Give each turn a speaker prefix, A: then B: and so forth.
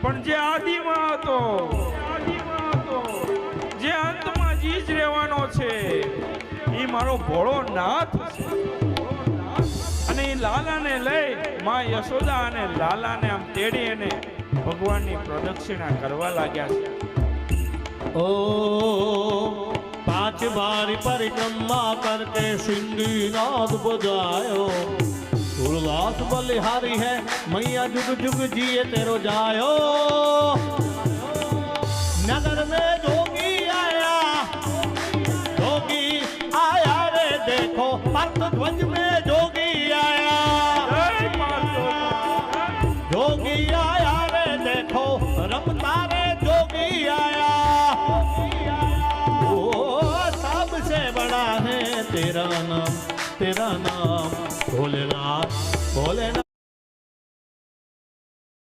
A: પણ જે આદિમાં હતો, જે અંતમાં જી જ રહેવાનો છે, એ મારો ભોળો નાથ છે. અને એ લાલાને લઈ માં યશોદા અને લાલાને આમ તેડી અને ભગવાનની પ્રદક્ષિણા કરવા લાગ્યા છે.
B: ओ 5 बार परिक्रमा करके सिंधी नाद बजायो, तुलदास बलिहारी है मैया जुग जुग जिए तेरो जायो. नगर में जोगी आया रे देखो, पंथ ध्वज में जोगी आया, जोगी आया रे देखो, रमता रे जोगी आया. सबसे बड़ा है तेरा नाम भोलेनाथ भोलेनाथ.